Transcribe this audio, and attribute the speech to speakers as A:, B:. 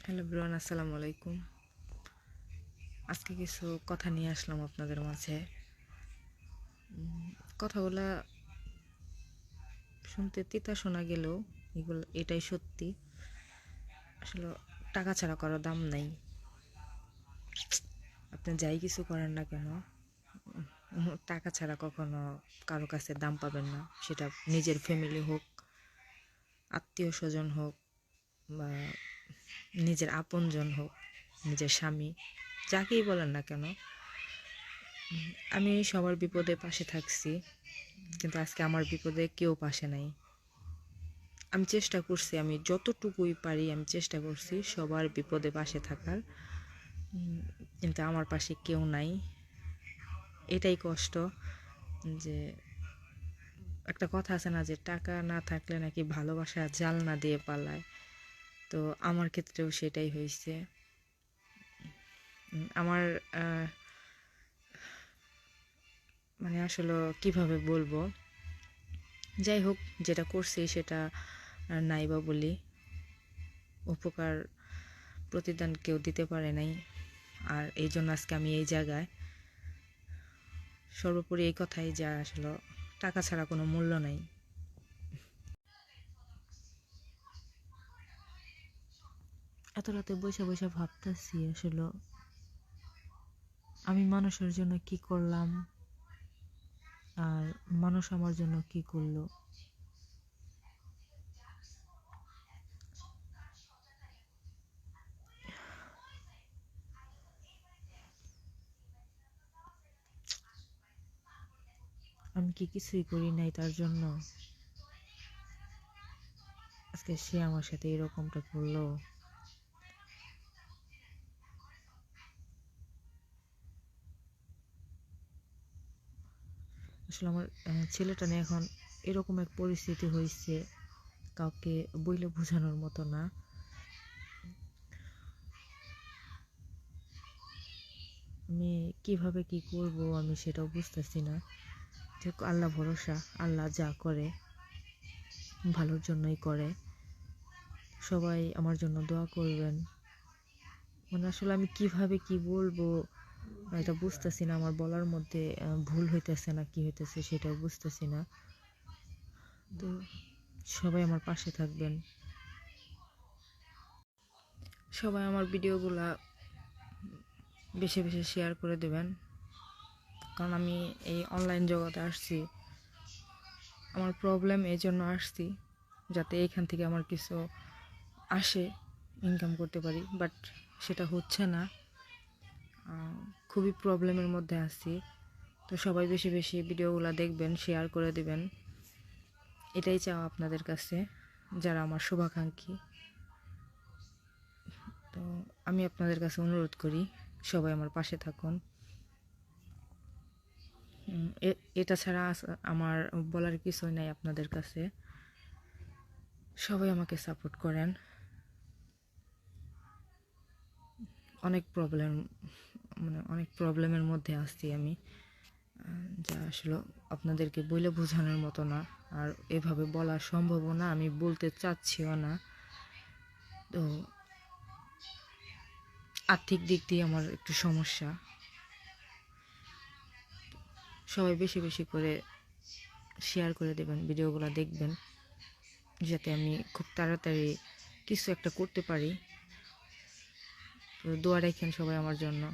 A: Hello ব্রন, আসসালামু আলাইকুম। আজকে কিছু কথা নিয়ে আসলাম আপনাদের মাঝে। কথাগুলা শুনতে তিতা শোনা গেলেও এটাই সত্যি। আসলে টাকা ছাড়া কারো দাম নাই। আপনি যাই কিছু করেন না কেন, টাকা ছাড়া কখনো কারো কাছে দাম পাবেন না। সেটা নিজের ফ্যামিলি হোক, আত্মীয় স্বজন হোক, বা নিজের আপনজন হোক, নিজের স্বামী, যাকেই বলেন না কেন। আমি সবার বিপদে পাশে থাকছি, কিন্তু আজকে আমার বিপদে কেউ পাশে নাই। আমি চেষ্টা করছি, আমি যতটুকুই পারি আমি চেষ্টা করছি সবার বিপদে পাশে থাকার, কিন্তু আমার পাশে কেউ নাই। এটাই কষ্ট। যে একটা কথা আছে না, যে টাকা না থাকলে নাকি ভালোবাসা জাল না দিয়ে পালায়। তো আমার ক্ষেত্রেও সেটাই হয়েছে। আমার মানে আসলে কিভাবে বলবো, যাই হোক, যেটা করছি সেটা নাই বা বলি, উপকার প্রতিদান কেউ দিতে পারে নাই। আর এই জন্য আজকে আমি এই জায়গায়। সর্বোপরি এই কথাই, যা আসলে টাকা ছাড়া কোনো মূল্য নাই। এত রাতে বসে বসে ভাবতেছি আসলে আমি মানুষের জন্য কি করলাম, আর মানুষ আমার জন্য কি করলো। আমি কি কিছুই করি নাই তার জন্য? আজকে সে আমার সাথে এরকমটা করলো। আসলে আমার ছেলেটা নিয়ে এখন এরকম এক পরিস্থিতি হয়েছে, কাউকে বইলে বোঝানোর মতো না। আমি কিভাবে কি করব আমি সেটাও বুঝতেছি না। আল্লাহ ভরসা, আল্লাহ যা করে ভালোর জন্যই করে। সবাই আমার জন্য দোয়া করবেন। মানে আসলে আমি কিভাবে কি বলবো এটা বুঝতেছি না। আমার বলার মধ্যে ভুল হইতেছে না কি হইতেছে সেটাও বুঝতেছি না। তো সবাই আমার পাশে থাকবেন। সবাই আমার ভিডিওগুলা বেশি বেশি শেয়ার করে দেবেন, কারণ আমি এই অনলাইন জগতে আসছি, আমার প্রবলেম এই জন্য আসছি যাতে এইখান থেকে আমার কিছু আসে, ইনকাম করতে পারি। বাট সেটা হচ্ছে না, খুবই প্রবলেমের মধ্যে আছি। তো সবাই বেশি বেশি ভিডিওগুলো দেখবেন, শেয়ার করে দেবেন, এটাই চাও আপনাদের কাছে যারা আমার শুভাকাঙ্ক্ষী। তো আমি আপনাদের কাছে অনুরোধ করি সবাই আমার পাশে থাকুন। এটা ছাড়া আমার বলার কিছুই নাই আপনাদের কাছে। সবাই আমাকে সাপোর্ট করেন। অনেক প্রবলেমের মধ্যে আসছি আমি, যা আসলে আপনাদেরকে বলে বোঝানোর মতো না, আর এভাবে বলা সম্ভবও না, আমি বলতে চাচ্ছিও না। তো আর্থিক দিক দিয়ে আমার একটু সমস্যা। সবাই বেশি বেশি করে শেয়ার করে দেবেন, ভিডিওগুলো দেখবেন, যাতে আমি খুব তাড়াতাড়ি কিছু একটা করতে পারি। তো দোয়া রাখেন সবাই আমার জন্য।